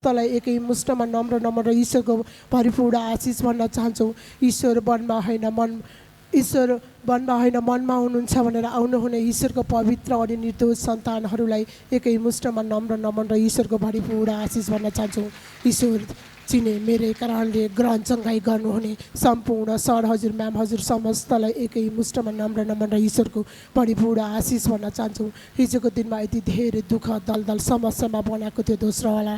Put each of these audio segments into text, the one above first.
तलाई एकै मुष्टमा नम्र नम्र ईश्वरको भरिपूर्ण आशिष भन्न चाहन्छौँ। ईश्वर वनमा होइन मनमा हुनुहुन्छ भनेर आउनुहुने ईश्वरको पवित्र अनि निर्दोष सन्तानहरूलाई एकै मुष्टमा नम्र नम्र ईश्वरको भरिपूर्ण आशिष भन्न चाहन्छौँ। ईश्वर चिने मेरै कारणले ग्रहण चङ्गाई गर्नुहुने सम्पूर्ण सर हजुर म्याम हजुर समस्तलाई एकै मुष्टमा नम्र नम्र ईश्वरको भरिपूर्ण आशिष भन्न चाहन्छौँ। हिजोको दिनमा यति धेरै दुःख दलदल समस्यामा बनाएको त्यो दोस्रोवाला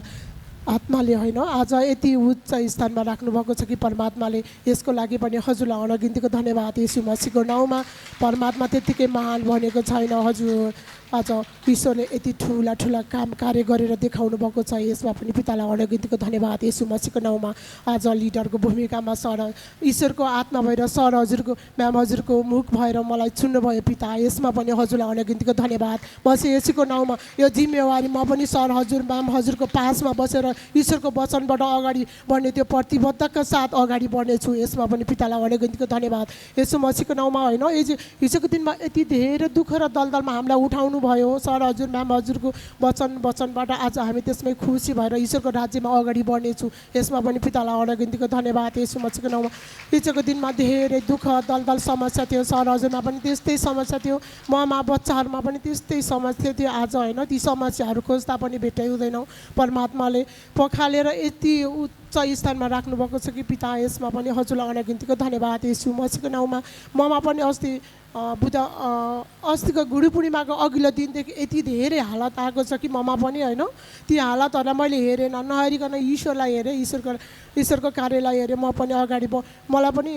आत्माले होइन आज यति उच्च स्थानमा राख्नुभएको छ कि परमात्माले यसको लागि पनि हजुरलाई अनगिन्तीको धन्यवाद। येशू मसीहको नाउँमा परमात्मा त्यत्तिकै महान भनेको छैन। हजुर आज ईश्वरले यति ठुला ठुला काम कार्य गरेर देखाउनु भएको छ। यसमा पनि पितालाई अनगिन्तीको धन्यवाद। येशू मसीहको नाउँमा आज लिडरको भूमिकामा सर ईश्वरको आत्मा भएर सर हजुरको म्याम हजुरको मुख भएर मलाई चुन्नुभयो पिता। यसमा पनि हजुरलाई अनगिन्तीको धन्यवाद। मसी येशूको नाउँमा यो जिम्मेवारी म पनि सर हजुर म्याम हजुरको पासमा बसेर ईश्वरको वचनबाट अगाडि बढ्ने त्यो प्रतिबद्धका साथ अगाडि बढ्नेछु। यसमा पनि पितालाई अनगिन्तीको धन्यवाद। येशू मसीहको नाउँमा होइन हिजोको दिनमा यति धेरै दुःख र दलदलमा हामीलाई उठाउनु भयो सर हजुर म्याम हजुरको वचनबाट आज हामी त्यसमै खुसी भएर ईश्वरको राज्यमा अगाडि बढ्नेछु। यसमा पनि पितालाई अनगिन्तीको धन्यवाद। येशू मसीहको नाउँमा हिजोको दिनमा धेरै दुःख दलदल समस्या थियो। सर हजुरमा पनि त्यस्तै समस्या थियो, ममा बच्चाहरूमा पनि त्यस्तै समस्या थियो। आज होइन ती समस्याहरू खोज्दा पनि भेट्दै हुँदैनौँ। परमात्माले पखालेर यति उच्च स्थानमा राख्नुभएको छ कि पिता यसमा पनि हजुरलाई अनगिन्तीको धन्यवाद। येशू मसीहको नाउँमा ममा पनि अस्तिको गुरु पूर्णिमाको अघिल्लो दिनदेखि यति धेरै हालत आएको छ कि ममा पनि होइन ती हालतहरूलाई मैले हेरेन नहेरिकन ईश्वरलाई हेरेँ, ईश्वरको कार्यलाई हेरेँ। म पनि मलाई पनि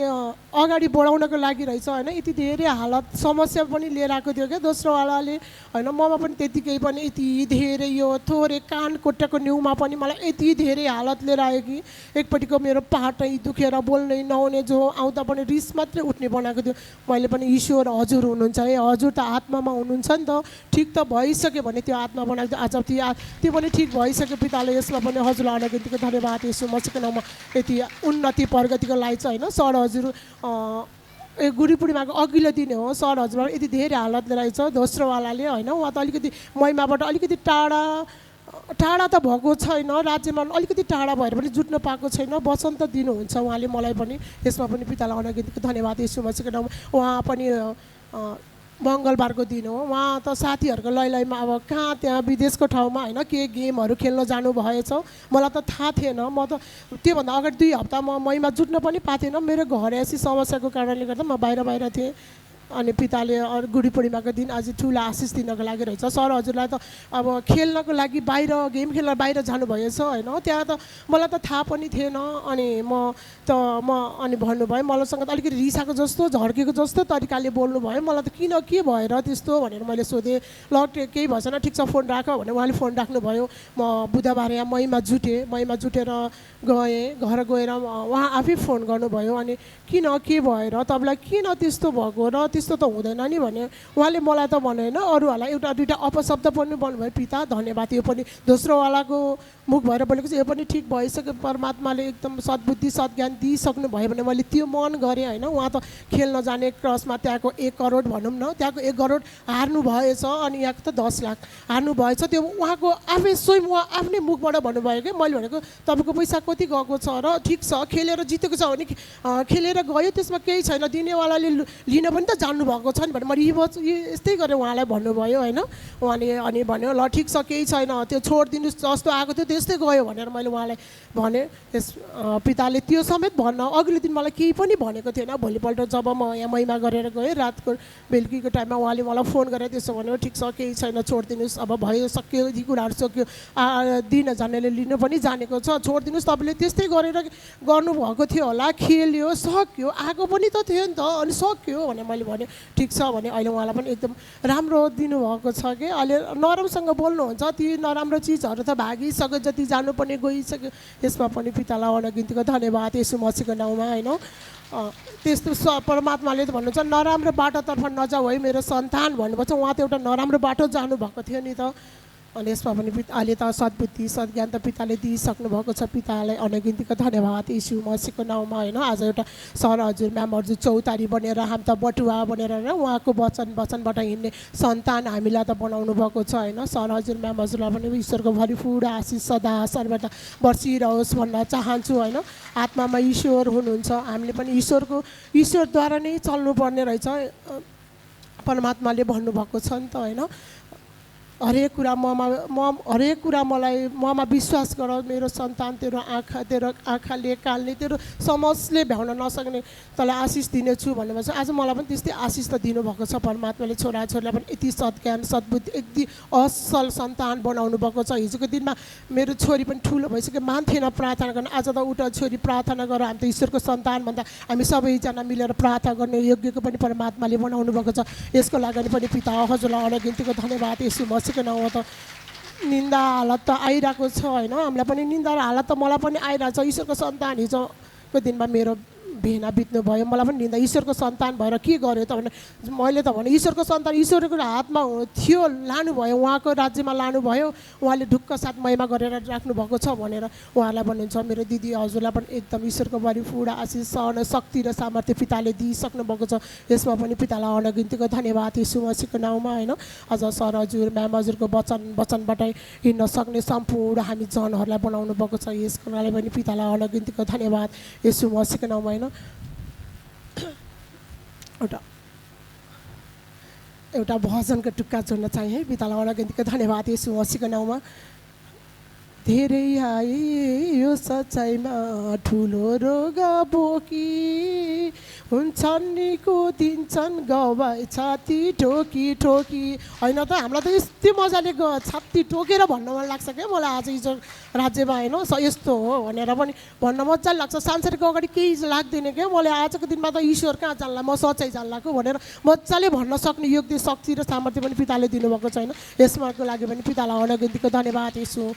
अगाडि बढाउनको लागि रहेछ होइन यति धेरै हालत समस्या पनि लिएर आएको थियो क्या दोस्रोवालाले होइन। ममा पनि त्यतिकै पनि यति धेरै यो थोरै कान कोट्टाको न्युमा पनि मलाई यति धेरै हालत लिएर आयो कि एकपट्टिको मेरो पाटै दुखेर बोल्नै नहुने जो आउँदा पनि रिस मात्रै उठ्ने बनाएको थियो। मैले पनि ईश्वर हजुर हुनुहुन्छ है, हजुर त आत्मामा हुनुहुन्छ नि त, ठिक त भइसक्यो भने त्यो आत्मा बनाएको थियो। आज त्यो पनि ठिक भइसक्यो पिताले। यसमा पनि हजुरलाई अनगिन्तीको धन्यवाद। येशू मसीहको नाउँमा यति उन्नति प्रगतिको लागि चाहिँ होइन सर हजुर गुरु पूर्णिमाको अघिल्लो दिन हो सर हजुरबाट यति धेरै हालत रहेछ दोस्रोवालाले होइन। उहाँ त अलिकति महिमाबाट अलिकति टाढा त भएको छैन, राज्यमा अलिकति टाढा भएर पनि जुट्न पाएको छैन। वचन त दिनुहुन्छ उहाँले मलाई पनि। यसमा पनि पितालाई अनगिन्तीको धन्यवाद। येशू मसीहको नाउँमा उहाँ पनि मङ्गलबारको दिन हो, उहाँ त साथीहरूको लैलैमा अब कहाँ त्यहाँ विदेशको ठाउँमा होइन के गेमहरू खेल्न जानुभएछ। मलाई त थाहा थिएन। म त त्योभन्दा अगाडि 2 हप्ता म महिमा जुट्न पनि पाएको थिएन। मेरो घरेसी समस्याको कारणले गर्दा म बाहिर थिएँ। अनि पिताले गुरु पूर्णिमाको दिन आज ठुलो आशिष दिनको लागि रहेछ। सर हजुरलाई त अब खेल्नको लागि बाहिर गेम खेल्न बाहिर जानुभएछ होइन। त्यहाँ त मलाई त थाहा पनि थिएन। अनि अनि भन्नुभयो मलाईसँग त अलिकति रिसाएको जस्तो झर्केको जस्तो तरिकाले बोल्नुभयो। मलाई त के भएर त्यस्तो भनेर मैले सोधेँ। ल केही भएन ठिक छ फोन राख भने उहाँले फोन राख्नुभयो। म बुधबार यहाँ महिमा जुटेर गएँ। घर गएर उहाँ आफै फोन गर्नुभयो। अनि के भएर तपाईँलाई किन त्यस्तो भएको र त्यस्तो त हुँदैन नि भने उहाँले मलाई त भने होइन अरूहरूलाई एउटा दुईवटा अपशब्द पनि भन्नुभयो। पिता धन्यवाद। यो पनि दोस्रोवालाको मुख भएर बोलेको छ। यो पनि ठिक भइसक्यो। परमात्माले एकदम सद्बुद्धि सद्ज्ञान दिइसक्नु भयो भने मैले त्यो मन गरेँ होइन। उहाँ त खेल्न जाने क्रसमा त्यहाँको 1 करोड भनौँ न, त्यहाँको 1 करोड हार्नु भएछ। अनि यहाँको त 10 लाख हार्नु भएछ। त्यो उहाँको स्वयं उहाँ आफ्नै मुखबाट भन्नुभयो कि मैले भनेको तपाईँको पैसा कति गएको छ र ठिक छ खेलेर जितेको छ भने खेलेर गयो त्यसमा केही छैन, दिनेवालाले लिन पनि त जान्नुभएको छ नि भने मैले यस्तै गरेर उहाँलाई भन्नुभयो होइन। उहाँले अनि भन्यो ल ठिक छ केही छैन त्यो छोडिदिनुहोस् जस्तो आएको थियो त्यस्तै गयो भनेर मैले उहाँलाई भने। पिताले त्यो समेत भन्न अघिल्लो दिन मलाई केही पनि भनेको थिएन। भोलिपल्ट जब म यहाँ महिमा गरेर गएँ रातको बेलुकीको टाइममा उहाँले मलाई फोन गरेर त्यसो भन्यो ठिक छ केही छैन छोडिदिनुहोस्, अब भयो सक्यो यी कुराहरू सक्यो, दिन जानेले लिनु पनि जानेको छ, छोडिदिनुहोस्। तपाईँले त्यस्तै गरेर गर्नुभएको थियो होला, खेल्यो सक्यो आएको पनि त थियो नि त अनि सक्यो भने मैले भने ठिक छ भने। अहिले उहाँलाई पनि एकदम राम्रो दिनुभएको छ कि अहिले नराम्रोसँग बोल्नुहुन्छ। ती नराम्रो चिजहरू त भागिसक्यो, जति जानुपर्ने गइसक्यो। यसमा पनि पितालाई अनगिन्तीको धन्यवाद। येशू मसीहको नाउँमा होइन त्यस्तो परमात्माले त भन्नुहुन्छ नराम्रो बाटोतर्फ नजाऊ है मेरो सन्तान भन्नुपर्छ। उहाँ त एउटा नराम्रो बाटो जानुभएको थियो नि त। अनि यसमा पनि अहिले त सद्बुद्धि सद्ज्ञान त पिताले दिइसक्नु भएको छ। पितालाई अनगिन्तीको धन्यवाद यीशु मसीहको नाउँमा होइन। आज एउटा सर हजुर म्याम हजुर चौतारी बनेर हामी त बटुवा बनेर होइन उहाँको वचनबाट हिँड्ने सन्तान हामीलाई त बनाउनु भएको छ होइन। सर हजुर म्याम हजुरलाई पनि ईश्वरको भरिपूर्ण आशिष सदा सर्वदा बर्सिरहोस् भन्न चाहन्छु होइन। आत्मामा ईश्वर हुनुहुन्छ, हामीले पनि ईश्वरद्वारा नै चल्नुपर्ने रहेछ परमात्माले भन्नुभएको छ नि त होइन। हरेक कुरा हरेक कुरा ममा विश्वास गर, मेरो सन्तान तेरो आँखाले कालले तेरो समझले भ्याउन नसक्ने तँलाई आशिष दिनेछु भन्ने भन्छ। आज मलाई पनि त्यस्तै आशिष त दिनुभएको छ परमात्माले। छोराछोरीलाई पनि यति सद्ज्ञान सद्बुद्धि यति असल सन्तान बनाउनु भएको छ। हिजोको दिनमा मेरो छोरी पनि ठुलो भइसक्यो, मान्थेन प्रार्थना गर्न। आज त उठ छोरी प्रार्थना गर, हामी त ईश्वरको सन्तान भन्दा हामी सबैजना मिलेर प्रार्थना गर्ने योग्यको पनि परमात्माले बनाउनु भएको छ। यसको लागि पनि पिता हजुरलाई अनगिन्तीको धन्यवाद यीशु मसीहको नाउँमा। त निन्दा हालत त आइरहेको छ होइन, हामीलाई पनि निन्दा र हालत त मलाई पनि आइरहेको छ। ईश्वरको सन्तान हिजोको दिनमा मेरो भेना बित्नु भयो, मलाई पनि निन्दा। ईश्वरको सन्तान भएर के गर्यो त भने मैले त भने ईश्वरको सन्तान ईश्वरको हातमा थियो, लानुभयो, उहाँको राज्यमा लानुभयो, उहाँले ढुक्क साथ महिमा गरेर राख्नुभएको छ भनेर उहाँलाई भन्नुहुन्छ। मेरो दिदी हजुरलाई पनि एकदम ईश्वरको भरिपूर्ण आशिष सहन शक्ति र सामर्थ्य पिताले दिइसक्नु भएको छ। यसमा पनि पितालाई अनगिन्तीको धन्यवाद यीशु मसीहको नाउँमा होइन। अझ सर हजुर म्याम हजुरको वचनबाट हिँड्न सक्ने सम्पूर्ण हामी जनहरूलाई बनाउनु भएको छ। यसको लागि पनि पितालाई अनगिन्तीको धन्यवाद यीशु मसीहको नाउँमा होइन। एउटा भजनको टुक्का जोड्न चाहिँ है। पितालाई अनगिन्तीको धन्यवाद यीशु मसीहको नाउँमा। धेरै आए यो सचाइमा ठुलो रोग बोकी, हुन्छन् निको दिन्छन् गवाई छाती ठोकी ठोकी होइन त। हामीलाई त यस्तै मजाले छाती ठोकेर भन्न मन लाग्छ क्या मलाई। आज हिजो राज्यमा होइन यस्तो हो भनेर पनि भन्न मजाले लाग्छ। सांसारिक अगाडि केही लाग्दैन क्या मलाई। आजको दिनमा त ईश्वर कहाँ जान्ला, म सच्चाइ जान्लाको भनेर मजाले भन्न सक्ने योग्य शक्ति र सामर्थ्य पनि पिताले दिनुभएको छ होइन। यसमाको लागि पनि पितालाई अनगिन्तीको धन्यवाद यीशु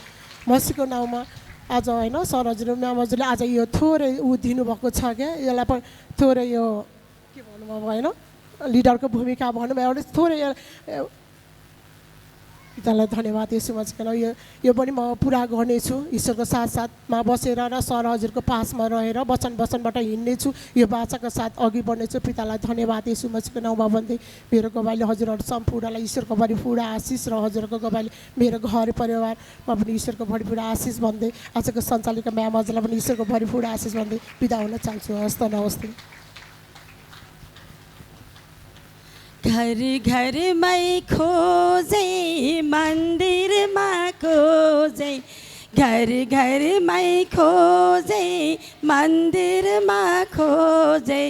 मसीहको नाउँमा। आज होइन सर हजुर म्याम हजुरले आज यो थोरै दिनुभएको छ क्या। यसलाई पनि थोरै यो के भनौँ अब होइन लिडरको भूमिका भनौँ एउटा थोरै पितालाई धन्यवाद यीशु मसीहको। यो पनि म पुरा गर्नेछु ईश्वरको साथमा बसेर र सर हजुरको पासमा रहेर वचनबाट हिँड्नेछु, यो बाचाको साथ अघि बढ्नेछु। पितालाई धन्यवाद यीशु मसीहको नाउँमा भन्दै मेरो गवाईले हजुरहरू सम्पूर्णलाई ईश्वरको भरिपूर्ण आशिष र हजुरको गवाईले मेरो घर परिवारमा पनि ईश्वरको भरिपूर्ण आशिष भन्दै आजको सञ्चालिका म्याम हजुरलाई पनि ईश्वरको भरिपूर्ण आशिष भन्दै बिदा हुन चाहन्छु। हस्त नमस्ते। घर घरमै खोजे मन्दिरमा खोजे, घर घरमै खोजे मन्दिरमा खोजे,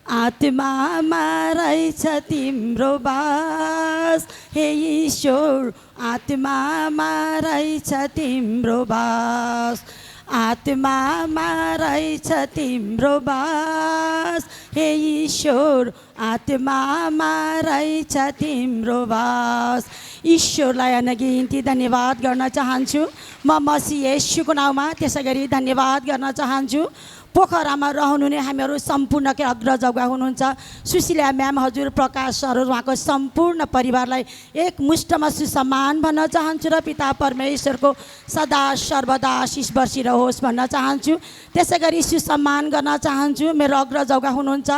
आत्मामा रहेछ तिम्रो बास हे ईश्वर, आत्मामा रहेछ तिम्रो बास, आत्मामा रहेछ तिम्रो बास हे ईश्वर, आत्मामा रहेछ तिम्रो बास। ईश्वरलाई अनगिन्ती धन्यवाद गर्न चाहन्छु म मसीह येशूको नाउँमा। त्यसै गरी धन्यवाद गर्न चाहन्छु पोखरामा रहनुहुने हामीहरू सम्पूर्णकै अग्रजगा हुनुहुन्छ सुशीला म्याम हजुर, प्रकाश सर, उहाँको सम्पूर्ण परिवारलाई एक मुष्टमा सुसम्मान भन्न चाहन्छु र पिता परमेश्वरको सदा सर्वदा आशिष बर्सिरहोस् भन्न चाहन्छु। त्यसै गरी सुसम्मान गर्न चाहन्छु मेरो अग्रजगा हुनुहुन्छ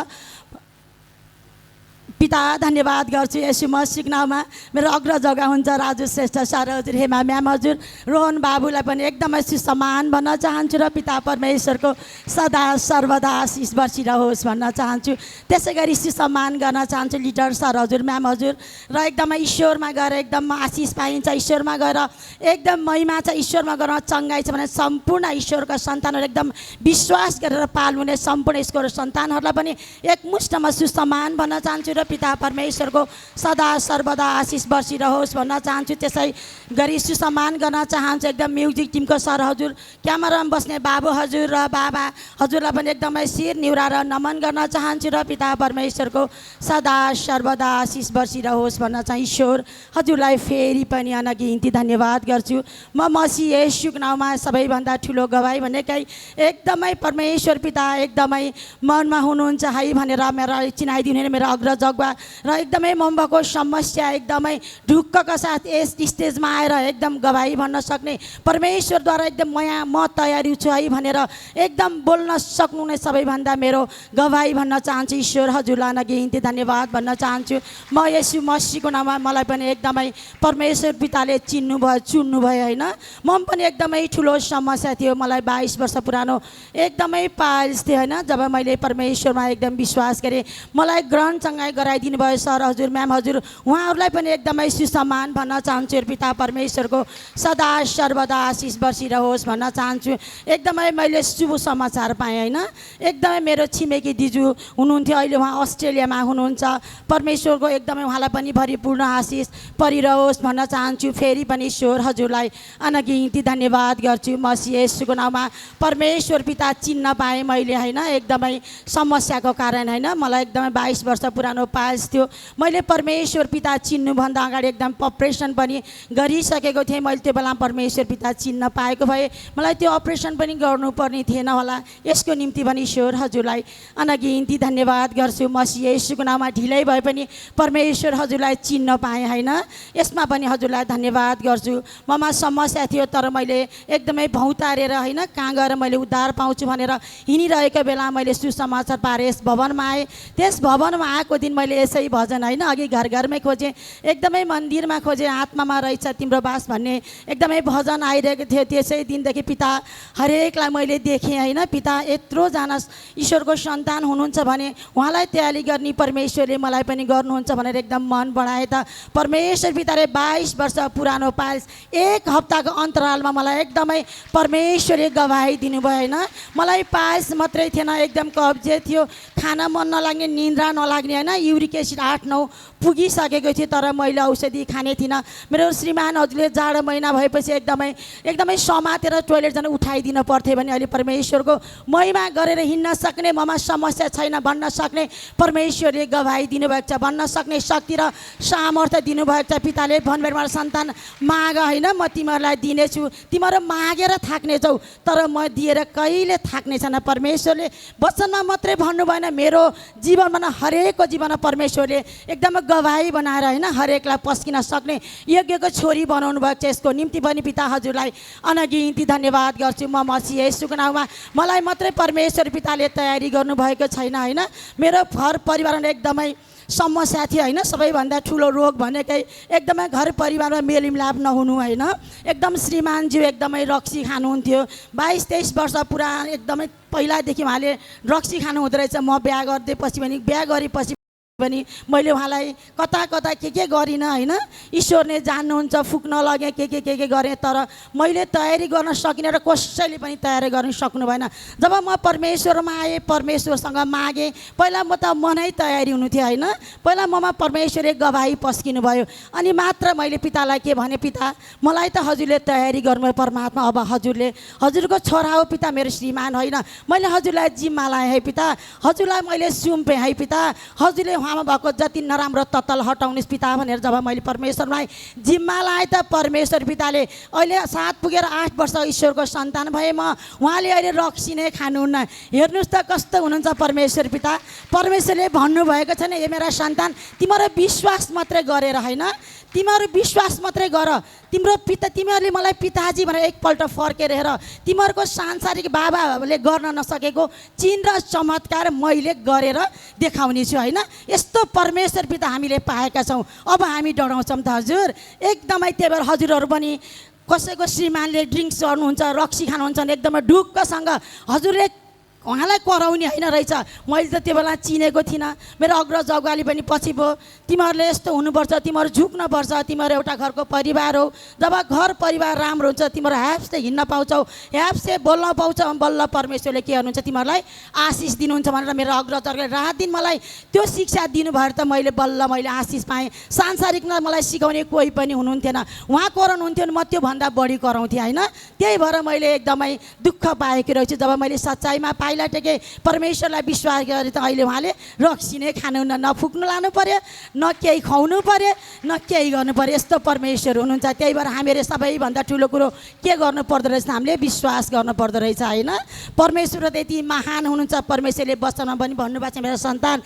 पिता, धन्यवाद गर्छु येशू मसीहको नाउँमा। मेरो अग्रजगा हुन्छ राजु श्रेष्ठ सर हजुर, हेमा म्याम हजुर, रोहन बाबुलाई पनि एकदमै सुसम्मान भन्न चाहन्छु र पिता परमेश्वरको सदा सर्वदा आशिष बर्सिरहोस् भन्न चाहन्छु। त्यसै गरी सुसम्मान गर्न चाहन्छु लिडर सर हजुर म्याम हजुर र एकदमै ईश्वरमा गएर एकदम आशिष पाइन्छ, ईश्वरमा गएर एकदम महिमा छ, ईश्वरमा गएर चङ्गाइ छ भने सम्पूर्ण ईश्वरका सन्तानहरू एकदम विश्वास गरेर पाल्नुहुने सम्पूर्ण ईश्वरको सन्तानहरूलाई पनि एकमुष्टमा सुसम्मान भन्न चाहन्छु र पिता परमेश्वरको सदा सर्वदा आशिष बर्सिरहोस् भन्न चाहन्छु। त्यसै गरी सुसम्मान गर्न चाहन्छु एकदम म्युजिक टिमको सर हजुर, क्यामेरामा बस्ने बाबु हजुर र बाबा हजुरलाई पनि एकदमै शिर निहुराएर नमन गर्न चाहन्छु र पिता परमेश्वरको सदा सर्वदा आशिष बर्सिरहोस् भन्न चाहिँ ईश्वर हजुरलाई फेरि पनि अनगिन्ती धन्यवाद गर्छु। म मसीह येशूको नाउँमा सबैभन्दा ठुलो गवाई भनेकै एकदमै परमेश्वर पिता एकदमै मनमा हुनुहुन्छ है भनेर मेरो चिनाइदिनु मेरो अग्रजग अगुवा र एकदमै मम्बाको समस्या एकदमै ढुक्कका साथ यस स्टेजमा आएर एकदम गवाही भन्न सक्ने परमेश्वरद्वारा एकदम म तयारी छु है भनेर एकदम बोल्न सक्नु नै सबैभन्दा मेरो गवाही भन्न चाहन्छु। ईश्वर हजुरलाई अनगिन्ती धन्यवाद भन्न चाहन्छु। म येशू मसीहको नाममा मलाई पनि एकदमै परमेश्वर पिताले चिन्नुभयो चुन्नुभयो होइन। म पनि एकदमै ठुलो समस्या थियो, मलाई 22 वर्ष पुरानो एकदमै पाइल्स थियो होइन। जब मैले परमेश्वरमा एकदम विश्वास गरेँ, मलाई ग्रहण चङ्गाइ गराइदिनु भयो सर हजुर म्याम हजुर, उहाँहरूलाई पनि एकदमै सुसम्मान भन्न चाहन्छु। पिता परमेश्वरको सदा सर्वदा आशिष बर्सिरहोस् भन्न चाहन्छु। एकदमै मैले शुभ समाचार पाएँ होइन। एकदमै मेरो छिमेकी दिजु हुनुहुन्थ्यो, अहिले उहाँ अस्ट्रेलियामा हुनुहुन्छ। परमेश्वरको एकदमै उहाँलाई पनि भरिपूर्ण आशिष परिरहोस् भन्न चाहन्छु। फेरि पनि ईश्वर हजुरलाई अनगिन्ती धन्यवाद गर्छु। मसीह येशूको नाममा परमेश्वर पिता चिन्न पाएँ मैले होइन। एकदमै समस्याको कारण होइन, मलाई एकदमै 22 वर्ष पुरानो पाइल्स थियो। मैले परमेश्वर पिता चिन्नुभन्दा अगाडि एकदम अपरेसन पनि गरिसकेको थिएँ। मैले त्यो बेला परमेश्वर पिता चिन्न पाएको भए मलाई त्यो अपरेसन पनि गर्नुपर्ने थिएन होला। यसको निम्ति पनि ईश्वर हजुरलाई अनगिन्ती धन्यवाद गर्छु। मसीह येशूको नाममा ढिलै भए पनि परमेश्वर हजुरलाई चिन्न पाएँ होइन। यसमा पनि हजुरलाई धन्यवाद गर्छु। ममा समस्या थियो तर मैले एकदमै भौतारेर होइन कहाँ गएर मैले उद्धार पाउँछु भनेर हिँडिरहेको बेला मैले सुसमाचार पाएर यस भवनमा आएँ। त्यस भवनमा आएको दिन मैले यसै भजन होइन अघि घर घरमै खोजेँ, एकदमै मन्दिरमा खोजेँ, आत्मामा रहेछ तिम्रो बास भन्ने एकदमै भजन आइरहेको थियो। त्यसै दिनदेखि पिता हरेकलाई मैले देखेँ होइन। पिता यत्रोजना ईश्वरको सन्तान हुनुहुन्छ भने उहाँलाई तयारी गर्ने परमेश्वरले मलाई पनि गर्नुहुन्छ भनेर एकदम मन बढाए त परमेश्वर पिताले 22 वर्ष पुरानो पाइल्स 1 हप्ताको अन्तरालमा मलाई एकदमै परमेश्वरले गवाही दिनुभयो होइन। मलाई पाइल्स मात्रै थिएन, एकदम कब्जियत थियो, खाना मन नलाग्ने, निन्द्रा नलाग्ने होइन। युरिक एसिड 8-9 पुगिसकेको थियो तर मैले औषधि खाने थिइनँ। मेरो श्रीमान हजुरले जाडो महिना भएपछि एकदमै समातेर टोइलेट जान उठाइदिनु पर्थ्यो भने अहिले परमेश्वरको महिमा गरेर हिँड्न सक्ने, ममा समस्या छैन भन्न सक्ने परमेश्वरले गवाही दिनुभएको छ, भन्न सक्ने शक्ति र सामर्थ्य दिनुभएको छ। पिताले भन्नुभयो मलाई सन्तान माग होइन, म तिमीहरूलाई दिनेछु, तिमीहरू मागेर थाक्नेछौ तर म दिएर कहिले थाक्ने छैन। परमेश्वरले वचनमा मात्रै भन्नु भएन, मेरो जीवनमा हरेकको जीवनमा परमेश्वरले एकदम गवाही बनाएर होइन हरेकलाई पस्किन सक्ने योग्यको छोरी बनाउनु भएको छ। यसको निम्ति पनि पिता हजुरलाई अनगिन्ती धन्यवाद गर्छु। म मसीह येशूको नाममा मलाई मात्रै परमेश्वर पिताले तयारी गर्नुभएको छैन होइन। मेरो घर परिवारमा एकदमै समस्या थियो होइन। सबैभन्दा ठुलो रोग भनेकै एकदमै घर परिवारमा मेलमिलाप नहुनु होइन। एकदम श्रीमानज्यू एकदमै रक्सी खानुहुन्थ्यो, 22-23 वर्ष पुरानो एकदमै पहिलादेखि उहाँले रक्सी खानु हुँदो रहेछ। म बिहा गरिदिएपछि पनि बिहा गरेपछि पनि मैले उहाँलाई कता कता के गरिनँ होइन। ईश्वरले जान्नुहुन्छ, फुक्न लगेँ के गरेँ तर मैले तयारी गर्न सकिनँ र कसैले पनि तयारी गर्न सक्नु भएन। जब म परमेश्वरमा आएँ, परमेश्वरसँग मागेँ, पहिला म त मनै तयारी हुनु थियो होइन। पहिला ममा परमेश्वरले गवाही पस्किनु भयो अनि मात्र मैले पितालाई के भने, पिता मलाई त हजुरले तयारी गर्नुभयो परमात्मा, अब हजुरको छोरा हो पिता, मेरो श्रीमान होइन। मैले हजुरलाई जिम्मा लाएँ है पिता, हजुरलाई मैले सुम्पेँ है पिता, हजुरले उहाँमा भएको जति नराम्रो तत्तल हटाउनुहोस् पिता भनेर जब मैले परमेश्वरलाई जिम्मा लाएँ त परमेश्वर पिताले अहिले 7 पुगेर 8 वर्ष ईश्वरको सन्तान भए म, उहाँले अहिले रक्सी नै खानुहुन्न। हेर्नुहोस् त कस्तो हुनुहुन्छ परमेश्वर पिता। परमेश्वरले भन्नुभएको छैन ए मेरा सन्तान तिमीहरू विश्वास मात्रै गरेर होइन, तिमीहरू विश्वास मात्रै गर, तिम्रो पिता तिमीहरूले मलाई पिताजी भनेर एकपल्ट फर्केर हेर, तिमीहरूको सांसारिक बाबाले गर्न नसकेको चिन र चमत्कार मैले गरेर देखाउने छु होइन। यस्तो परमेश्वर पिता हामीले पाएका छौँ, अब हामी डराउँछौँ त हजुर एकदमै। त्यही भएर हजुरहरू पनि कसैको श्रीमानले ड्रिङ्क्स गर्नुहुन्छ, रक्सी खानुहुन्छ भने एकदमै ढुक्कसँग हजुरले उहाँलाई कराउने होइन रहेछ। मैले त त्यो बेला चिनेको थिइनँ, मेरो अग्रज अगाडि पनि पछि भयो, तिमीहरूले यस्तो हुनुपर्छ, तिमीहरू झुक्नुपर्छ, तिमीहरू एउटा घरको परिवार हो। जब घर परिवार राम्रो हुन्छ तिमीहरू ह्याप्सले हिँड्न पाउँछौ, ह्याप्सले बोल्न पाउँछौ, बल्ल परमेश्वरले के गर्नुहुन्छ तिमीहरूलाई आशिष दिनुहुन्छ भनेर मेरो अग्रजहरूले रात दिन मलाई त्यो शिक्षा दिनुभएर त मैले मैले आशिष पाएँ। सांसारिकमा मलाई सिकाउने कोही पनि हुनुहुन्थेन, उहाँ कराउनुहुन्थ्यो भने म त्योभन्दा बढी कराउँथेँ होइन। त्यही भएर मैले एकदमै दुःख पाएको रहेछु। जब मैले सच्चाइमा पाइला पहिला टेके परमेश्वरलाई विश्वास गरे त अहिले उहाँले रक्सी नै खानुहुन्न, न फुक्नु लानु पर्यो, न केही खुवाउनु पर्यो, न केही गर्नु पर्यो। यस्तो परमेश्वर हुनुहुन्छ। त्यही भएर हामीहरू सबैभन्दा ठुलो कुरो के गर्नु पर्दो रहेछ, हामीले विश्वास गर्नु पर्दो रहेछ होइन। परमेश्वर त्यति महान हुनुहुन्छ। परमेश्वरले वचनमा पनि भन्नुभएको छ, मेरो सन्तान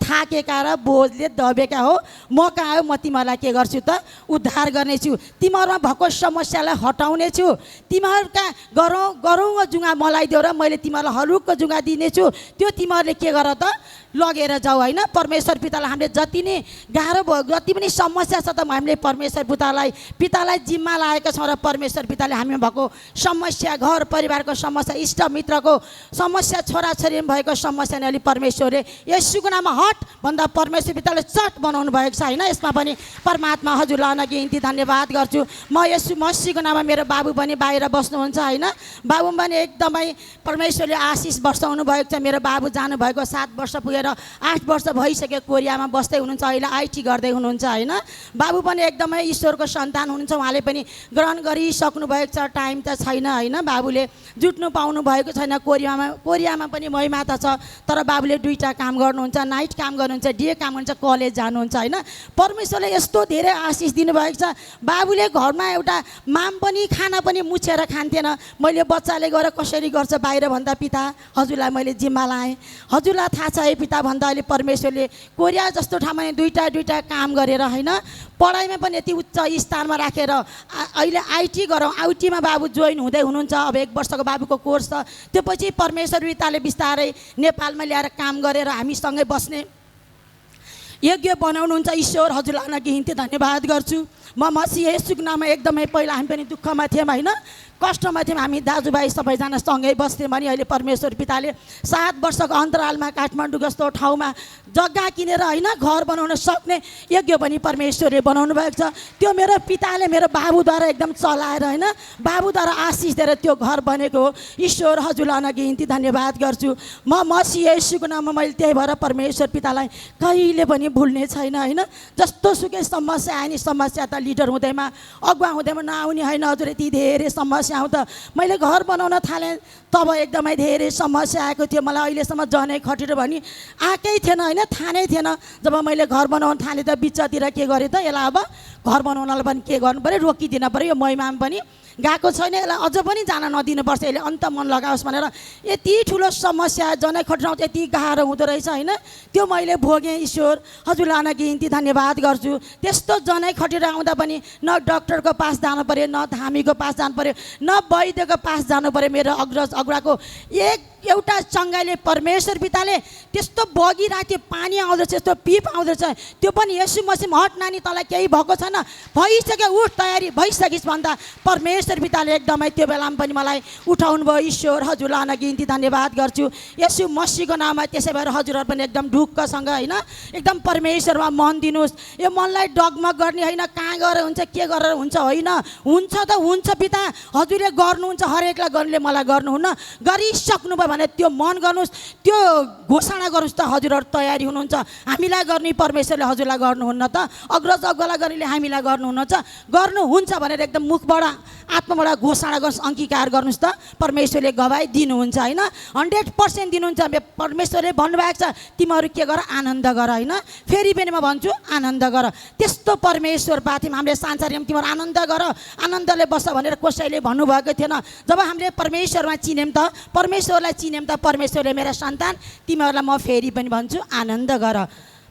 थाकेका र बोझले दबेका हो, म कहाँ हो, म तिमीहरूलाई के गर्छु त, उद्धार गर्नेछु, तिमीहरूमा भएको समस्यालाई हटाउनेछु, तिमीहरूका गरौँ जुङ्गा मलाई देऊ र मैले तिमीहरूलाई हलुकको जुङ्गा दिनेछु, त्यो तिमीहरूले के गर त, लगेर जाऊ होइन। परमेश्वर पितालाई हामीले जति नै गाह्रो भयो, जति पनि समस्या छ त हामीले परमेश्वर पितालाई जिम्मा लागेका छौँ र परमेश्वर पिताले हामीमा भएको समस्या, घर परिवारको समस्या, इष्टमित्रको समस्या, छोराछोरीमा भएको समस्या नै अलि परमेश्वरले येशूको नाममा हट भन्दा परमेश्वर पिताले चट बनाउनु भएको छ होइन। यसमा पनि परमात्मा हजुरलाई अनगिन्ती धन्यवाद गर्छु। म येशू मसीहको नाममा मेरो बाबु पनि बाहिर बस्नुहुन्छ होइन। बाबु पनि एकदमै परमेश्वरले आशिष बर्साउनु भएको छ। मेरो बाबु जानुभएको 7 वर्ष पुगेर 8 वर्ष भइसक्यो, कोरियामा बस्दै हुनुहुन्छ, अहिले आइटी गर्दै हुनुहुन्छ होइन। बाबु पनि एकदमै ईश्वरको सन्तान हुनुहुन्छ। उहाँले पनि ग्रहण गरिसक्नु भएको छ, टाइम त छैन होइन। बाबुले जुट्नु पाउनु भएको छैन। कोरियामा पनि महिमा त छ, तर बाबुले 2टा काम गर्नुहुन्छ, नाइट काम गर्नुहुन्छ, डे काम गर्नुहुन्छ, कलेज जानुहुन्छ होइन। परमेश्वरले यस्तो धेरै आशिष दिनुभएको छ। बाबुले घरमा एउटा माम पनि खाना पनि मुछेर खान्थेन। मैले बच्चाले गएर कसरी गर्छ बाहिर भन्दा पिता हजुरलाई मैले जिम्मा लाएँ, हजुरलाई थाहा छ है पिता भन्दा अहिले परमेश्वरले कोरिया जस्तो ठाउँमा 2टा काम गरेर होइन, पढाइमा पनि यति उच्च स्थानमा राखेर अहिले आइटी गरौँ, आइटीमा बाबु जोइन हुँदै हुनुहुन्छ। अब 1 वर्षको बाबुको कोर्स छ, त्यो पछि परमेश्वर पिताले बिस्तारै नेपालमा ल्याएर काम गरेर हामीसँगै बस्ने योग्य बनाउनुहुन्छ। ईश्वर हजुरलाई अनगिन्ती धन्यवाद गर्छु। म मसीह येशूको नाममा एकदमै पहिला हामी पनि दुःखमा थियौँ होइन, कष्टमा थियौँ। हामी दाजुभाइ सबैजना सँगै बस्थ्यौँ भने अहिले परमेश्वर पिताले 7 वर्षको अन्तरालमा काठमाडौँ जस्तो ठाउँमा जग्गा किनेर होइन घर बनाउन सक्ने योग्य पनि परमेश्वरले बनाउनु भएको छ। त्यो मेरो पिताले मेरो बाबुद्वारा एकदम चलाएर होइन, बाबुद्वारा आशिष दिएर त्यो घर बनेको हो। ईश्वर हजुरलाई अनगिन्ती धन्यवाद गर्छु। म मसीह येशूको नाममा मैले त्यही भएर परमेश्वर पितालाई कहिले पनि भुल्ने छैन होइन। जस्तो सुकै समस्या आयो नि, समस्या त लिडर हुँदैमा अगुवा हुँदैमा नआउने होइन हजुर। यति धेरै समस्या आउँदा मैले घर बनाउन थालेँ तब एकदमै धेरै समस्या आएको थियो। मलाई अहिलेसम्म जनै खटेर भनी आएकै थिएन होइन, थाहा नै थिएन। जब मैले घर बनाउन थालेँ त बिचतिर के गरेँ त, यसलाई अब घर बनाउनलाई पनि के गर्नु पऱ्यो, रोकिदिनु पऱ्यो। यो महिमामा पनि गएको छैन, यसलाई अझ पनि जान नदिनुपर्छ, यसले अन्त मन लगाओस् भनेर। यति ठुलो समस्या जनै खटिराउँछ, यति गाह्रो हुँदो रहेछ होइन। त्यो मैले भोगेँ। ईश्वर हजुरलाई अनगिन्ती धन्यवाद गर्छु। त्यस्तो जनै खटेर आउँदा पनि न डक्टरको पास जानु पऱ्यो, न धामीको पास जानु पऱ्यो, न वैद्यको पास जानु पऱ्यो। मेरो अग्रजको एउटा चङ्गाइले परमेश्वर पिताले त्यस्तो बगिरहेको थियो, पानी आउँदैछ, यस्तो पिप आउँदैछ, त्यो पनि येशू मसीह हट नानी तँलाई केही भएको छैन, भइसक्यो, उठ, तयारी भइसकिस् भन्दा परमेश्वर पिताले एकदमै त्यो बेलामा पनि मलाई उठाउनु भयो। ईश्वर हजुरलाई अनगिन्ती धन्यवाद गर्छु। येशू मसीहको नाममा त्यसै भएर हजुरहरू पनि एकदम ढुक्कसँग होइन, एकदम परमेश्वरमा मन दिनुहोस्। यो मनलाई डगमग गर्ने होइन, कहाँ गएर हुन्छ, के गरेर हुन्छ होइन, हुन्छ त हुन्छ पिता हजुरले गर्नुहुन्छ, हरेकलाई गर्नुले मलाई गर्नुहुन्न, गरिसक्नुभयो भने त्यो मन गर्नुहोस्, त्यो घोषणा गर्नुहोस् त हजुरहरू तयारी हुनुहुन्छ। हामीलाई गर्ने परमेश्वरले हजुरलाई गर्नुहुन्न त, अग्रज अग्गला गर्नेले हामीलाई गर्नुहुन्न त, गर्नुहुन्छ भनेर एकदम मुखबाट आत्माबाट घोषणा गर्नुहोस्, अङ्गीकार गर्नुहोस् त परमेश्वरले गवाई दिनुहुन्छ होइन। 100% दिनुहुन्छ। परमेश्वरले भन्नुभएको छ तिमीहरू के गर, आनन्द गर होइन। फेरि पनि म भन्छु आनन्द गर। त्यस्तो परमेश्वर पाथ्यौँ हामीले संसारमा, तिमीहरू आनन्द गर, आनन्दले बस भनेर कसैले भन्नुभएको थिएन। जब हामीले परमेश्वरमा चिन्यौँ त, परमेश्वरलाई चिन्यौँ त परमेश्वरले मेरा सन्तान तिमीहरूलाई म फेरि पनि भन्छु आनन्द गर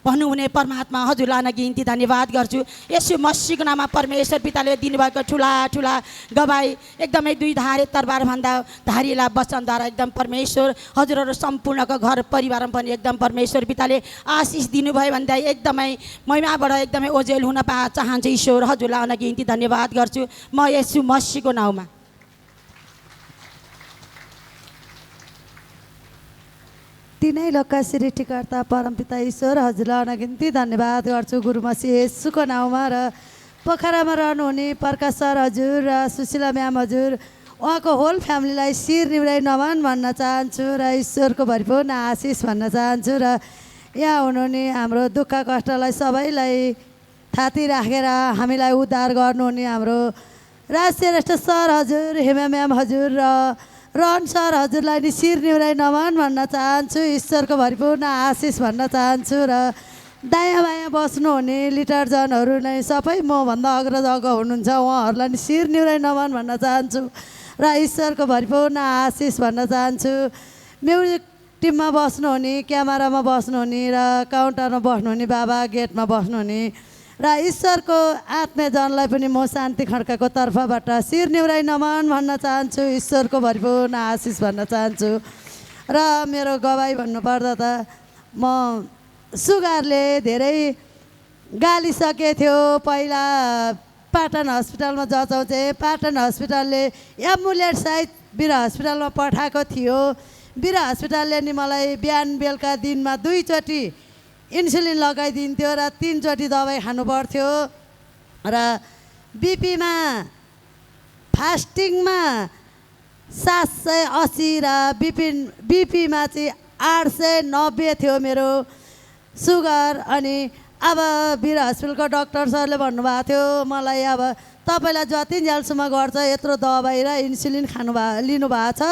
भन्नुहुने परमात्मा हजुरलाई अनगिन्ती धन्यवाद गर्छु। येशू मसीहको नाममा परमेश्वर पिताले दिनुभएको ठुला ठुला गवाई एकदमै 2 धारे तरबारभन्दा धारिला वचनद्वारा एकदम परमेश्वर हजुरहरू सम्पूर्णको घर परिवारमा पनि एकदम परमेश्वर पिताले आशिष दिनुभयो भन्दा एकदमै महिमाबाट एकदमै ओझेल हुन चाहन्छु। ईश्वर हजुरलाई अनगिन्ती धन्यवाद गर्छु म येशू मसीहको नाममा। तिनै लोकका सृष्टिकर्ता परमपिता ईश्वर हजुरलाई अनगिन्ती धन्यवाद गर्छु गुरु मसीह येशूको नाउँमा। र पोखरामा रहनुहुने प्रकाश सर हजुर र सुशीला म्याम हजुर उहाँको होल फ्यामिलीलाई शिर निहुराई नमन भन्न चाहन्छु र ईश्वरको भरिपूर्ण आशिष भन्न चाहन्छु। र यहाँ हुनुहुने हाम्रो दुःख कष्टलाई सबैलाई थाती राखेर हामीलाई उद्धार गर्नुहुने हाम्रो राजश्रेष्ठ सर हजुर, हेमा म्याम हजुर र रहन सर हजुरलाई नि शिर निहुराई नमन भन्न चाहन्छु। ईश्वरको भरिपूर्ण आशिष भन्न चाहन्छु। र दायाँ बायाँ बस्नुहुने लिटरजनहरू नै सबै मभन्दा अग्रजग हुनुहुन्छ, उहाँहरूलाई नि शिर निहुराई नमन भन्न चाहन्छु र ईश्वरको भरिपूर्ण आशिष भन्न चाहन्छु। म्युजिक टिममा बस्नुहुने, क्यामेरामा बस्नुहुने र काउन्टरमा बस्नुहुने बाबा, गेटमा बस्नुहुने र ईश्वरको आत्मीयजनलाई पनि म शान्ति खड्काको तर्फबाट शिर निहुराई नमन भन्न चाहन्छु। ईश्वरको भरिपूर्ण आशिष भन्न चाहन्छु। र मेरो गवाई भन्नुपर्दा त म सुगारले धेरै गालिसकेको थियो। पहिला पाटन हस्पिटलमा जचाउँथे, पाटन हस्पिटलले एम्बुलेन्स सहित वीर हस्पिटलमा पठाएको थियो। वीर हस्पिटलले नि मलाई बिहान बेलुका दिनमा 2 चोटि इन्सुलिन लगाइदिन्थ्यो र 3 चोटि दबाई खानु पर्थ्यो। र बिपीमा फास्टिङमा 780 र बिपीमा चाहिँ 890 थियो मेरो सुगर। अनि अब वीर हस्पिटलको डक्टर सरले भन्नुभएको थियो मलाई, अब तपाईँलाई जतिन्जेलसम्म गर्छ यत्रो दबाई र इन्सुलिन लिनुभएको छ,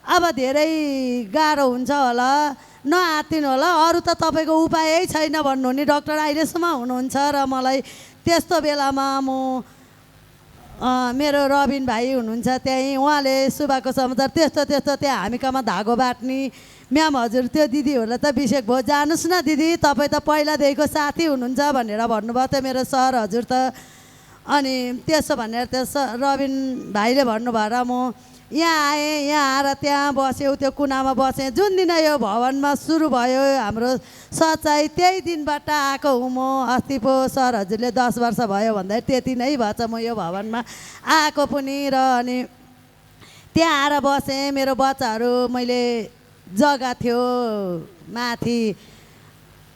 अब धेरै गाह्रो हुन्छ होला, नआत्तिनु होला, अरू त तपाईँको उपायै छैन भन्नुहुने डक्टर अहिलेसम्म हुनुहुन्छ। र मलाई त्यस्तो बेलामा मेरो रबिन भाइ हुनुहुन्छ त्यहीँ, उहाँले सुबाको समाचार त्यस्तो त्यहाँ हामी कहाँ धागो बाट्ने म्याम हजुर त्यो दिदीहरूलाई त बिसेक भयो, जानुहोस् न दिदी तपाईँ त पहिलादेखिको साथी हुनुहुन्छ भनेर भन्नुभयो थियो मेरो सर हजुर त। अनि त्यसो भनेर त्यो रबिन भाइले भन्नुभयो र म यहाँ आएँ, यहाँ आएर त्यहाँ बस्यो, त्यो कुनामा बसेँ। जुन दिन यो भवनमा सुरु भयो हाम्रो सचाइ त्यही दिनबाट आएको हुँ म। अस्ति पो सर हजुरले 10 वर्ष भयो भन्दा त्यति नै भएछ म यो भवनमा आएको पनि। र अनि त्यहाँ आएर बसेँ। मेरो बच्चाहरू मैले जग्गा थियो माथि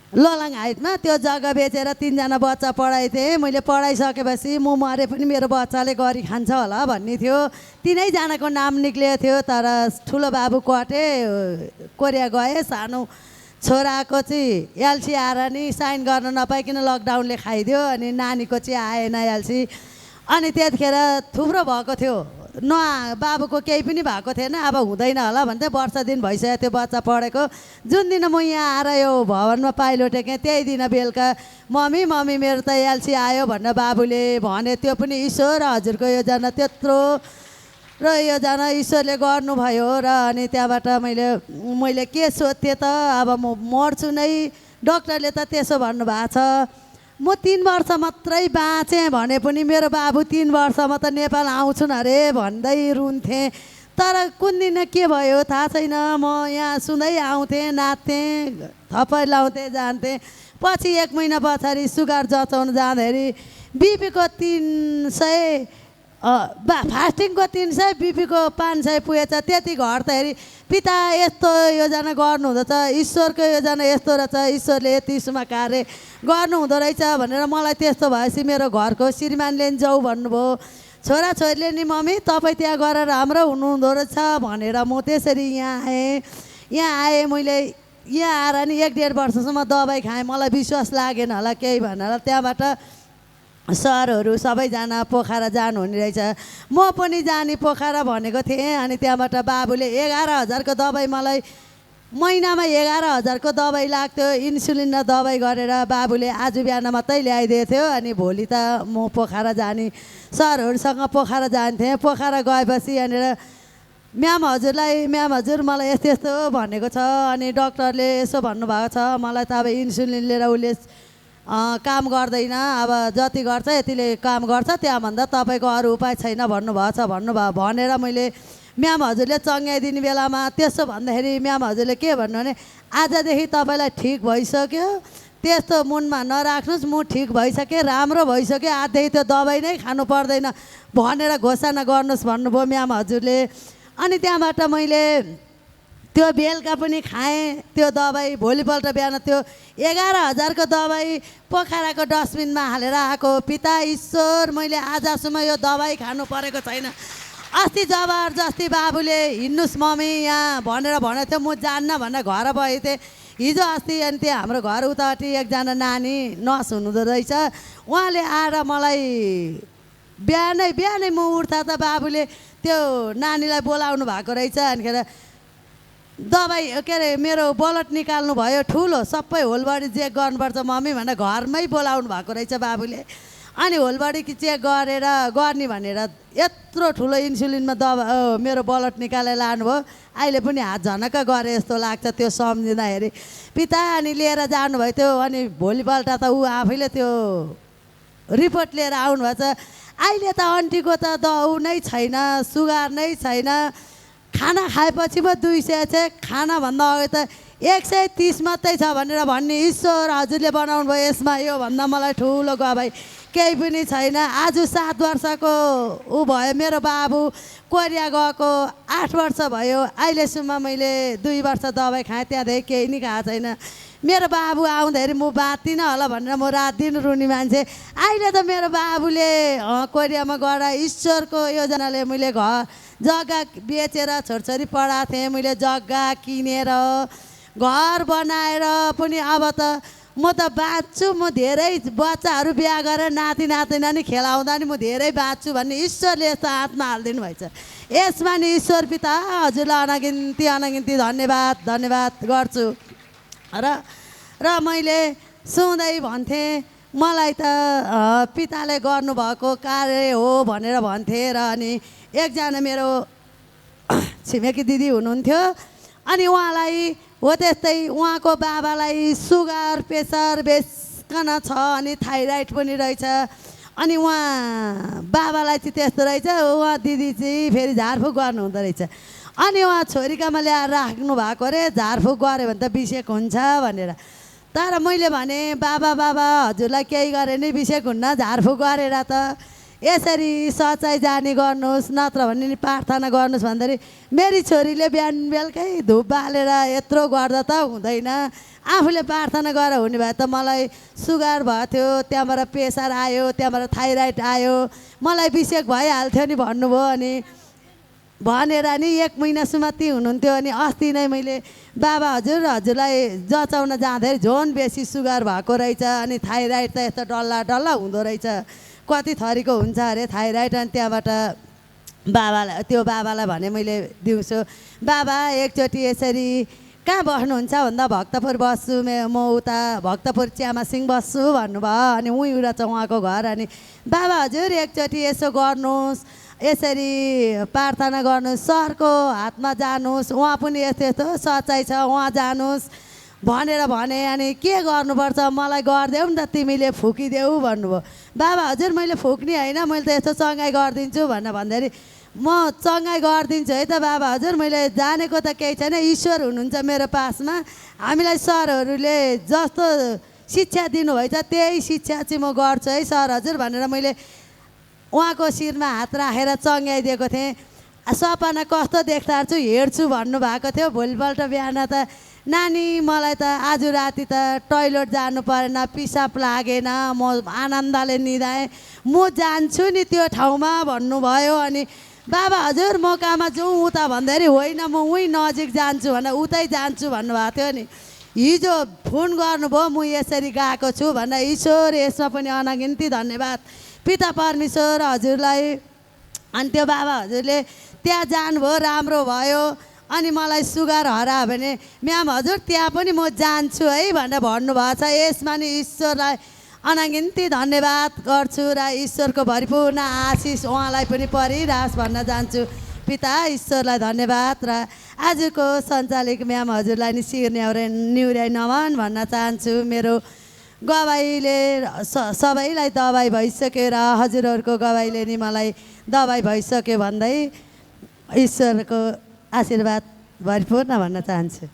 ललाङ हाइटमा, त्यो जग्गा बेचेर 3 जना बच्चा पढाइथेँ। मैले पढाइसकेपछि म मरे पनि मेरो बच्चाले गरी खान्छ होला भन्ने थियो। 3 जनाको नाम निक्लिएको थियो, तर ठुलो बाबु कटे कोरिया गए, सानो छोराको चाहिँ एलसी आएर नि साइन गर्न नपाइकन लकडाउनले खाइदियो। अनि नानीको चाहिँ आएन एलसी। अनि त्यतिखेर थुप्रो भएको थियो, बाबुको केही पनि भएको थिएन। अब हुँदैन होला भन्थे, वर्ष दिन भइसक्यो त्यो बच्चा पढेको। जुन दिन म यहाँ आएर यो भवनमा पाइलो टेकेँ त्यही दिन बेलुका मम्मी मेरो त एलसी आयो भनेर बाबुले भने। त्यो पनि ईश्वर हजुरको योजना त्यत्रो र योजना ईश्वरले गर्नुभयो। र अनि त्यहाँबाट मैले के सोध्थेँ त, अब म मर्छु नै, डक्टरले त त्यसो भन्नुभएको छ। म 3 वर्ष मात्रै बाँचेँ भने पनि मेरो बाबु 3 वर्षमा त नेपाल आउँछन् अरे भन्दै रुन्थेँ। तर कुन दिन के भयो थाहा छैन, म यहाँ सुन्दै आउँथेँ, नाच्थेँ, थप्पड लाउँथेँ, जान्थेँ। पछि 1 महिना पछाडि सुगर जचाउन जाँदाखेरि बिपीको 300 फास्टिङको 300 बिपीको 500 पुगेछ। त्यति घट्दाखेरि पिता यस्तो योजना गर्नुहुँदो छ, ईश्वरको योजना यस्तो रहेछ, ईश्वरले यति सुमा कार्य गर्नुहुँदो रहेछ भनेर मलाई त्यस्तो भएपछि मेरो घरको श्रीमानले नि जाऊ भन्नुभयो। छोराछोरीले नि मम्मी तपाईँ त्यहाँ गएर राम्रो हुनुहुँदो रहेछ भनेर म त्यसरी यहाँ आएँ। मैले यहाँ आएर नि 1-1.5 वर्षसम्म दबाई खाएँ, मलाई विश्वास लागेन होला केही भनेर। त्यहाँबाट सरहरू सबैजना पोखरा जानुहुने रहेछ, म पनि जाने पोखरा भनेको थिएँ। अनि त्यहाँबाट बाबुले 11,000को दबाई मलाई महिनामा 11,000को दबाई लाग्थ्यो, इन्सुलिन र दबाई गरेर बाबुले आज बिहान मात्रै ल्याइदिएको थियो। अनि भोलि त म पोखरा जाने सरहरूसँग पोखरा जान्थेँ। पोखरा गएपछि यहाँनिर म्याम हजुर मलाई यस्तो यस्तो भनेको छ। अनि डक्टरले यसो भन्नुभएको छ, मलाई त अब इन्सुलिन लिएर उसले काम गर्दैन, अब जति गर्छ यतिले काम गर्छ, त्यहाँभन्दा तपाईँको अरू उपाय छैन भन्नुभयो भनेर मैले म्याम हजुरले चङ्ग्याइदिने बेलामा त्यसो भन्दाखेरि म्याम हजुरले के भन्नु भने आजदेखि तपाईँलाई ठिक भइसक्यो, त्यस्तो मुनमा नराख्नुहोस्, म ठिक भइसकेँ, राम्रो भइसक्यो, आजदेखि त्यो दबाई नै खानु पर्दैन भनेर घोषणा गर्नुहोस् भन्नुभयो म्याम हजुरले। अनि त्यहाँबाट मैले त्यो बेलुका पनि खाएँ त्यो दबाई। भोलिपल्ट बिहान त्यो 11,000को दबाई पोखराको डस्टबिनमा हालेर आएको। पिता ईश्वर मैले आजसम्म यो दबाई खानु परेको छैन। अस्ति जबरजस्ती बाबुले हिँड्नुहोस् मम्मी यहाँ भनेर भनेको थियो, म जान्न भनेर घर गएको थिएँ हिजो अस्ति। अनि त्यहाँ हाम्रो घर उतापट्टि एकजना नानी नर्स हुनुहुँदो रहेछ, उहाँले आएर मलाई बिहानै बिहानै म उठ्दा त बाबुले त्यो नानीलाई बोलाउनु भएको रहेछ। अनिखेर दबाई के अरे मेरो बलट निकाल्नु भयो ठुलो, सबै होलबडी चेक गर्नुपर्छ मम्मी भनेर घरमै बोलाउनु भएको रहेछ बाबुले। अनि होलबडी चेक गरेर गर्ने भनेर यत्रो ठुलो इन्सुलिनमा मेरो बलट निकालेर लानुभयो। अहिले पनि हात झनक्क गरे जस्तो लाग्छ त्यो सम्झिँदाखेरि। पिता अनि लिएर जानुभयो त्यो, अनि भोलिपल्ट त ऊ आफैले त्यो रिपोर्ट लिएर आउनुभएछ। अहिले त आन्टीको त ऊ नै छैन, सुगर नै छैन। खाना खाएपछि पो 200 छ, खानाभन्दा अगाडि त 130 मात्रै छ भनेर भन्ने ईश्वर हजुरले बनाउनु भयो। यसमा योभन्दा मलाई ठुलो गवाई केही पनि छैन। आज 7 वर्षको ऊ भयो मेरो बाबु, कोरिया गएको 8 वर्ष भयो। अहिलेसम्म मैले 2 वर्ष दबाई खाएँ, त्यहाँदेखि केही नि खाएको छैन। मेरो बाबु आउँदाखेरि म बाँच्दिनँ होला भनेर म रात दिन रुने मान्छे। अहिले त मेरो बाबुले कोरियामा गएर ईश्वरको योजनाले मैले जग्गा बेचेर छोरछोरी पढाएको थिएँ, मैले जग्गा किनेर घर बनाएर पनि अब त म त बाँच्छु। म धेरै बच्चाहरू बिहा गरेर नाति नातिना नि खेलाउँदा नि म धेरै बाँच्छु भन्ने ईश्वरले यस्तो हातमा हालिदिनु भएछ। यसमा नि ईश्वर पिता हजुरलाई अनगिन्ती अनगिन्ती धन्यवाद धन्यवाद गर्छु। र मैले सुँदै भन्थेँ मलाई त पिताले गर्नुभएको कार्य हो भनेर भन्थेँ। र अनि एकजना मेरो छिमेकी दिदी हुनुहुन्थ्यो, अनि उहाँलाई हो त्यस्तै उहाँको बाबालाई सुगर प्रेसर बेसकन छ, अनि थाइराइड पनि रहेछ। अनि उहाँ बाबालाई चाहिँ त्यस्तो रहेछ, उहाँ दिदी चाहिँ फेरि झारफुक गर्नुहुँदो रहेछ। अनि उहाँ छोरीकामा ल्याएर राख्नु भएको अरे, झारफुक गऱ्यो भने त बिसेक हुन्छ भनेर। तर मैले भने बाबा बाबा हजुरलाई केही गरे नि बिसेक हुन्न, झारफुक गरेर त यसरी सचाइ जानी गर्नुहोस्, नत्र भने नि प्रार्थना गर्नुहोस् भन्दाखेरि मेरी छोरीले बिहान बेलुकै धुप बालेर यत्रो गर्दा त हुँदैन, आफूले प्रार्थना गरेर हुने भए त मलाई सुगर भयो थियो, त्यहाँबाट प्रेसर आयो, त्यहाँबाट थाइराइड आयो, मलाई बिसेक भइहाल्थ्यो नि भन्नुभयो। अनि भनेर नि 1 महिनासम्म ती हुनुहुन्थ्यो। अनि अस्ति नै मैले बाबा हजुरलाई जचाउन जाँदाखेरि झन् बेसी सुगर भएको रहेछ, अनि थाइराइड त यस्तो डल्ला डल्ला हुँदो रहेछ, कति थरीको हुन्छ अरे थाइराइड। अनि त्यहाँबाट बाबालाई भने मैले दिउँसो बाबा एकचोटि यसरी कहाँ बस्नुहुन्छ भन्दा भक्तपुर बस्छु, म उता भक्तपुर च्यामासिङ बस्छु भन्नुभयो। अनि उहीँ रहेछ उहाँको घर। अनि बाबा हजुर एकचोटि यसो गर्नुहोस्, यसरी प्रार्थना गर्नुहोस्, सरको हातमा जानुहोस्, उहाँ पनि यस्तो यस्तो सचाइ छ, उहाँ जानुहोस् भनेर भने। अनि के गर्नुपर्छ मलाई गरिदेऊ नि त, तिमीले फुकिदेऊ भन्नुभयो। बाबा हजुर मैले फुक्ने होइन, मैले त यस्तो चङ्गाइ गरिदिन्छु भनेर भन्दाखेरि म चङ्गाइ गरिदिन्छु है त बाबा हजुर, मैले जानेको त केही छैन, ईश्वर हुनुहुन्छ मेरो पासमा, हामीलाई सरहरूले जस्तो शिक्षा दिनुभएछ त्यही शिक्षा चाहिँ म गर्छु है सर हजुर भनेर मैले उहाँको शिरमा हात राखेर चङ्गाइदिएको थिएँ। सपना कस्तो देख्दा छु हेर्छु भन्नुभएको थियो। भोलिपल्ट बिहान त नानी मलाई त आज राति त टोइलेट जानु परेन, पिसाब लागेन, म आनन्दले निदाएँ, म जान्छु नि त्यो ठाउँमा भन्नुभयो। अनि बाबा हजुर म कहाँमा जाउँ उता भन्दाखेरि होइन म उहीँ नजिक जान्छु भनेर उतै जान्छु भन्नुभएको थियो। नि हिजो फोन गर्नुभयो, म यसरी गएको छु भनेर। ईश्वर यसमा पनि अनगिन्ती धन्यवाद पिता परमेश्वर हजुरलाई। अनि त्यो बाबा हजुरले त्यहाँ जानुभयो, राम्रो भयो। अनि मलाई सुगर हरायो भने म्याम हजुर त्यहाँ पनि म जान्छु है भनेर भन्नुभएको छ। यसमा नि ईश्वरलाई अनगिन्ती धन्यवाद गर्छु र ईश्वरको भरिपूर्ण आशिष उहाँलाई पनि परिरहोस् भन्न चाहन्छु। पिता ईश्वरलाई धन्यवाद र आजको सञ्चालक म्याम हजुरलाई नि शिर न्युर्याई नमन भन्न चाहन्छु। मेरो गवाईले सबैलाई दबाई भइसक्यो र हजुरहरूको गवाईले नि मलाई दबाई भइसक्यो भन्दै ईश्वरको आशीर्वाद भरिपूर्ण भन्न चाहन्छु।